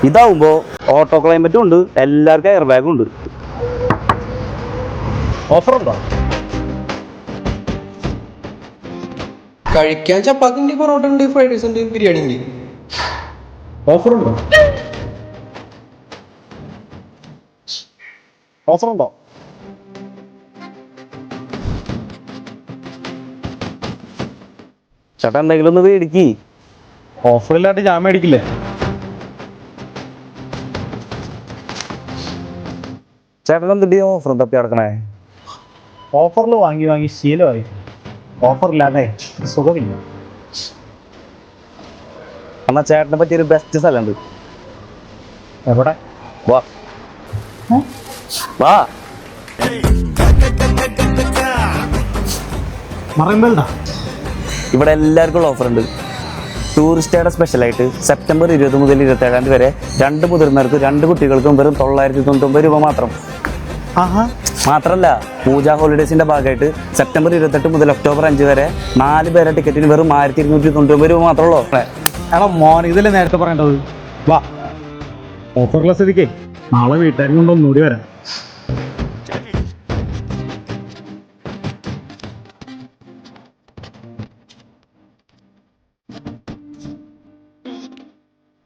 ഇതാവുമ്പോ ഓട്ടോ ക്ലൈമറ്റും ഉണ്ട്, എല്ലാവർക്കും എയർ ബാഗും ഉണ്ട്. ഓഫർ ഉണ്ടോ? കഴിക്കാൻ ചപ്പാത്തി ഉണ്ട്, പൊറോട്ട ഉണ്ട്, ഫ്രൈഡ് റൈസ് ഉണ്ട്, ബിരിയാണി ഉണ്ട്. ഓഫർ ഉണ്ടോ? ഓഫർ ഉണ്ടോ? ചേട്ടാ എന്തെങ്കിലും ഒന്ന് മേടിക്ക്. ഓഫർ ഇല്ലാണ്ട് ഞാൻ മേടിക്കില്ലേ? ചേട്ടൻ എന്തിട്ട് ഓഫർ തപ്പി നടക്കണേ? ഓഫറിൽ വാങ്ങി വാങ്ങി ശീലമായി. ഓഫർ ഇല്ലാതെ സുഖമില്ല. എന്നാ ചേട്ടനെ പറ്റിയൊരു ബെസ്റ്റ് സ്ഥലമുണ്ട്. എവിടെ? വാ വാ. മറയുമ്പോഴാ ഇവിടെ എല്ലാവർക്കും ഉള്ള ഓഫർ ഉണ്ട്. ടൂറിസ്റ്റുകാരുടെ സ്പെഷ്യലായിട്ട് സെപ്റ്റംബർ 20 മുതൽ 27 വരെ 2 മുതിർന്നവർക്കും 2 കുട്ടികൾക്കും വെറും 999 രൂപ മാത്രം. മാത്രല്ല പൂജ ഹോളിഡേസിന്റെ ഭാഗമായിട്ട് സെപ്റ്റംബർ 28 മുതൽ ഒക്ടോബർ 5 വരെ 4 പേരെ ടിക്കറ്റിന് വെറും 1299 രൂപ മാത്രമല്ലോ. എടാ മോൻ, ഇതിൽ നേരത്തെ പറയേണ്ടത്. വാ, ഓഫറുള്ള സ്ഥിതിക്ക് നാളെ വീട്ടുകാരും കൊണ്ടൊന്നുകൂടി വരാം.